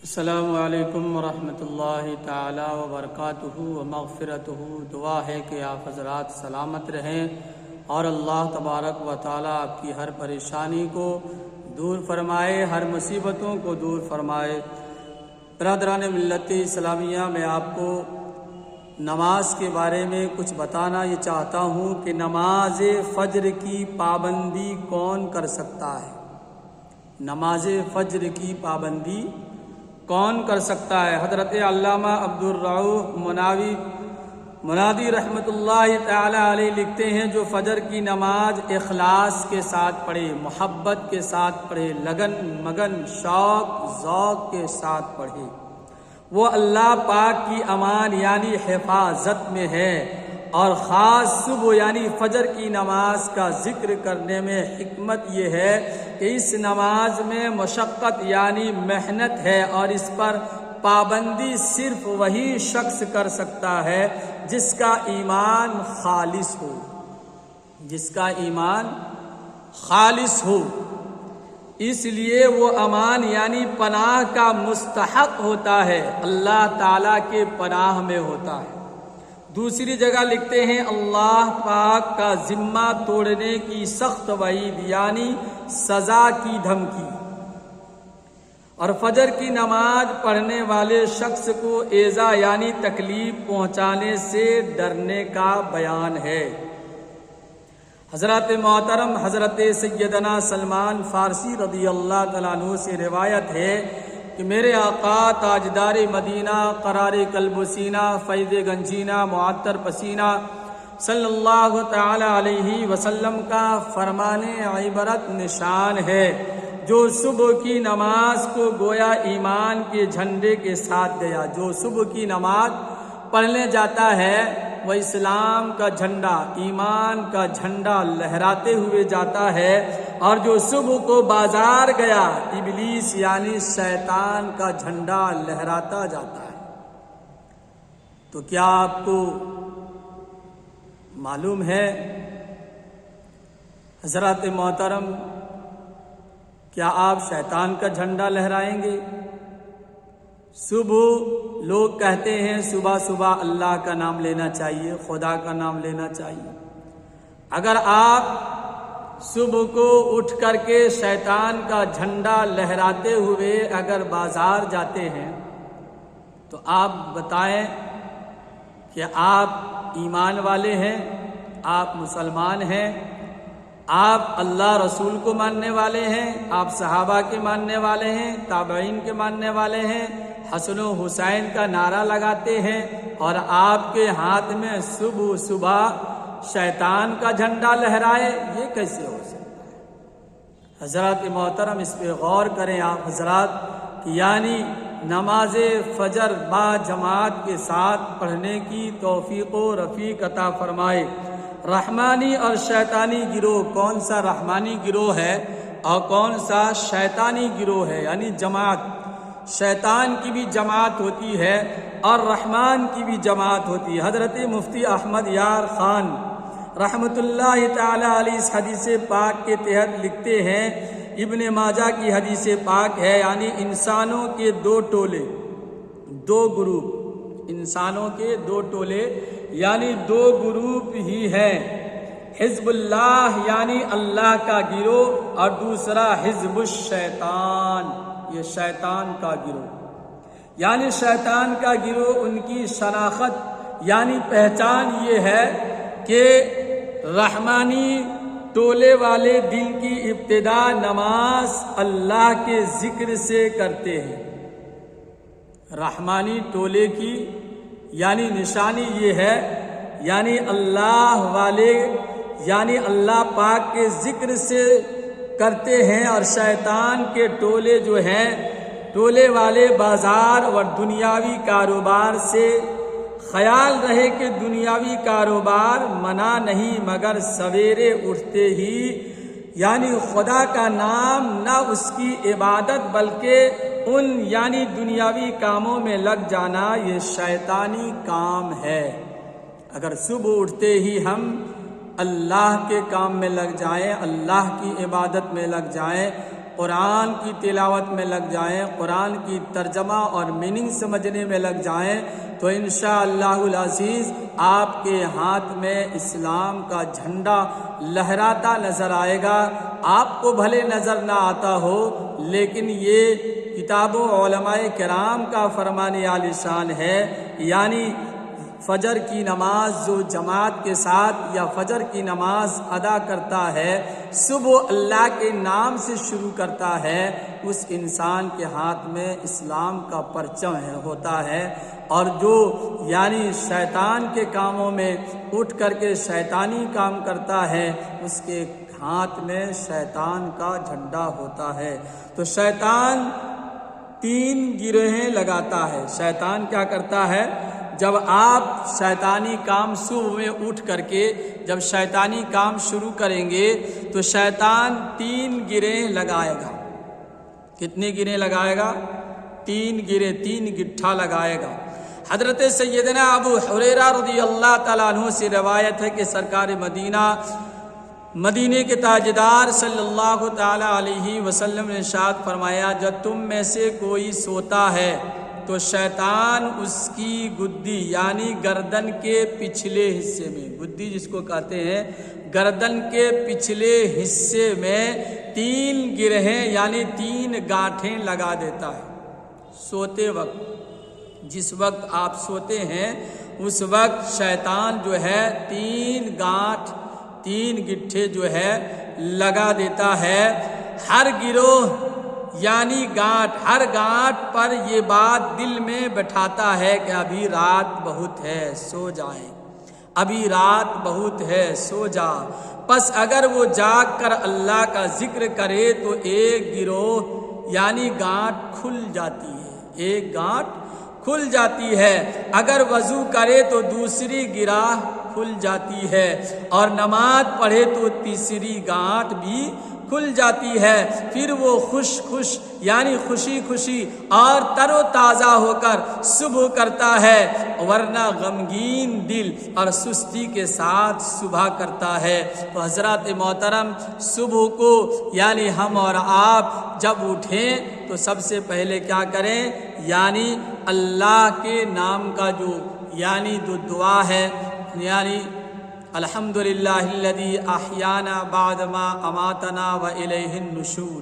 السلام علیکم ورحمۃ اللہ تعالی وبرکاتہ ومغفرتہ۔ دعا ہے کہ آپ حضرات سلامت رہیں اور اللہ تبارک و تعالی آپ کی ہر پریشانی کو دور فرمائے، ہر مصیبتوں کو دور فرمائے۔ برادران ملت اسلامیہ، میں آپ کو نماز کے بارے میں کچھ بتانا یہ چاہتا ہوں کہ نماز فجر کی پابندی کون کر سکتا ہے؟ نماز فجر کی پابندی کون کر سکتا ہے؟ حضرت علامہ عبدالرؤف منادی رحمۃ اللہ تعالی علیہ لکھتے ہیں، جو فجر کی نماز اخلاص کے ساتھ پڑھے، محبت کے ساتھ پڑھے، لگن مگن شوق ذوق کے ساتھ پڑھے، وہ اللہ پاک کی امان یعنی حفاظت میں ہے۔ اور خاص صبح یعنی فجر کی نماز کا ذکر کرنے میں حکمت یہ ہے کہ اس نماز میں مشقت یعنی محنت ہے، اور اس پر پابندی صرف وہی شخص کر سکتا ہے جس کا ایمان خالص ہو، جس کا ایمان خالص ہو۔ اس لیے وہ امان یعنی پناہ کا مستحق ہوتا ہے، اللہ تعالیٰ کے پناہ میں ہوتا ہے۔ دوسری جگہ لکھتے ہیں، اللہ پاک کا ذمہ توڑنے کی سخت وعید یعنی سزا کی دھمکی، اور فجر کی نماز پڑھنے والے شخص کو ایذا یعنی تکلیف پہنچانے سے ڈرنے کا بیان ہے۔ حضرت محترم حضرت سیدنا سلمان فارسی رضی اللہ تعالیٰ عنہ سے روایت ہے کہ میرے آقا تاجدار مدینہ قرار قلب و سینہ فیض گنجینہ معطر پسینہ صلی اللہ تعالی علیہ وسلم کا فرمان عبرت نشان ہے، جو صبح کی نماز کو گویا ایمان کے جھنڈے کے ساتھ گیا۔ جو صبح کی نماز پڑھنے جاتا ہے وہ اسلام کا جھنڈا، ایمان کا جھنڈا لہراتے ہوئے جاتا ہے، اور جو صبح کو بازار گیا ابلیس یعنی شیطان کا جھنڈا لہراتا جاتا ہے۔ تو کیا آپ کو معلوم ہے حضرات محترم، کیا آپ شیطان کا جھنڈا لہرائیں گے؟ صبح لوگ کہتے ہیں صبح صبح اللہ کا نام لینا چاہیے، خدا کا نام لینا چاہیے۔ اگر آپ صبح کو اٹھ کر کے شیطان کا جھنڈا لہراتے ہوئے اگر بازار جاتے ہیں تو آپ بتائیں کہ آپ ایمان والے ہیں، آپ مسلمان ہیں، آپ اللہ رسول کو ماننے والے ہیں، آپ صحابہ کے ماننے والے ہیں، تابعین کے ماننے والے ہیں، حسن و حسین کا نعرہ لگاتے ہیں، اور آپ کے ہاتھ میں صبح صبح شیطان کا جھنڈا لہرائے؟ یہ کیسے ہو سکتا ہے؟ حضرات محترم، اس پہ غور کریں آپ حضرات کہ یعنی نماز فجر با جماعت کے ساتھ پڑھنے کی توفیق و رفیق عطا فرمائے۔ رحمانی اور شیطانی گروہ، کون سا رحمانی گروہ ہے اور کون سا شیطانی گروہ ہے؟ یعنی جماعت، شیطان کی بھی جماعت ہوتی ہے اور رحمان کی بھی جماعت ہوتی ہے۔ حضرت مفتی احمد یار خان رحمۃ اللہ تعالی علیہ اس حدیث پاک کے تحت لکھتے ہیں، ابن ماجہ کی حدیث پاک ہے، یعنی انسانوں کے دو ٹولے، دو گروپ، انسانوں کے دو ٹولے یعنی دو گروپ ہی ہیں، حزب اللہ یعنی اللہ کا گروہ، اور دوسرا حزب الشیطان، یہ شیطان کا گروہ۔ یعنی شیطان کا گروہ ان کی شناخت یعنی پہچان یہ ہے کہ رحمانی ٹولے والے دن کی ابتدا نماز اللہ کے ذکر سے کرتے ہیں۔ رحمانی ٹولے کی یعنی نشانی یہ ہے، یعنی اللہ والے یعنی اللہ پاک کے ذکر سے کرتے ہیں، اور شیطان کے ٹولے جو ہیں، ٹولے والے بازار اور دنیاوی کاروبار سے، خیال رہے کہ دنیاوی کاروبار منع نہیں، مگر سویرے اٹھتے ہی یعنی خدا کا نام، نہ اس کی عبادت بلکہ ان یعنی دنیاوی کاموں میں لگ جانا، یہ شیطانی کام ہے۔ اگر صبح اٹھتے ہی ہم اللہ کے کام میں لگ جائیں، اللہ کی عبادت میں لگ جائیں، قرآن کی تلاوت میں لگ جائیں، قرآن کی ترجمہ اور میننگ سمجھنے میں لگ جائیں، تو انشاءاللہ العزیز آپ کے ہاتھ میں اسلام کا جھنڈا لہراتا نظر آئے گا۔ آپ کو بھلے نظر نہ آتا ہو، لیکن یہ کتاب و علماء کرام کا فرمان عالی شان ہے، یعنی فجر کی نماز جو جماعت کے ساتھ یا فجر کی نماز ادا کرتا ہے، صبح اللہ کے نام سے شروع کرتا ہے، اس انسان کے ہاتھ میں اسلام کا پرچم ہوتا ہے۔ اور جو یعنی شیطان کے کاموں میں اٹھ کر کے شیطانی کام کرتا ہے، اس کے ہاتھ میں شیطان کا جھنڈا ہوتا ہے۔ تو شیطان 3 گروہیں لگاتا ہے۔ شیطان کیا کرتا ہے؟ جب آپ شیطانی کام صبح میں اٹھ کر کے جب شیطانی کام شروع کریں گے تو شیطان 3 گریں لگائے گا۔ کتنی گریں لگائے گا؟ 3 گریں، 3 گٹھا لگائے گا۔ حضرت سیدنا ابو ہریرہ رضی اللہ تعالیٰ عنہ سے روایت ہے کہ سرکار مدینے کے تاجدار صلی اللہ تعالیٰ علیہ وسلم نے ارشاد فرمایا، جب تم میں سے کوئی سوتا ہے تو شیطان اس کی گدی یعنی گردن کے پچھلے حصے میں، گدی جس کو کہتے ہیں، گردن کے پچھلے حصے میں 3 گرہیں یعنی 3 گانٹھیں لگا دیتا ہے۔ سوتے وقت، جس وقت آپ سوتے ہیں اس وقت شیطان جو ہے 3 گانٹھ، 3 گٹھے جو ہے لگا دیتا ہے۔ ہر گروہ یعنی گانٹھ، ہر گانٹھ پر یہ بات دل میں بٹھاتا ہے کہ ابھی رات بہت ہے، سو جائیں، ابھی رات بہت ہے، سو جا۔ پس اگر وہ جاگ کر اللہ کا ذکر کرے تو ایک گروہ یعنی گانٹھ کھل جاتی ہے، ایک گانٹھ کھل جاتی ہے۔ اگر وضو کرے تو دوسری گرہ کھل جاتی ہے، اور نماز پڑھے تو تیسری گانٹھ بھی کھل جاتی ہے۔ پھر وہ خوش یعنی خوشی اور تر و تازہ ہو کر صبح کرتا ہے، ورنہ غمگین دل اور سستی کے ساتھ صبح کرتا ہے۔ تو حضرات محترم، صبح کو یعنی ہم اور آپ جب اٹھیں تو سب سے پہلے کیا کریں؟ یعنی اللہ کے نام کا جو یعنی دعا ہے، یعنی الحمدللہ الذی احیانا بعد ما اماتنا و الیہ النشور۔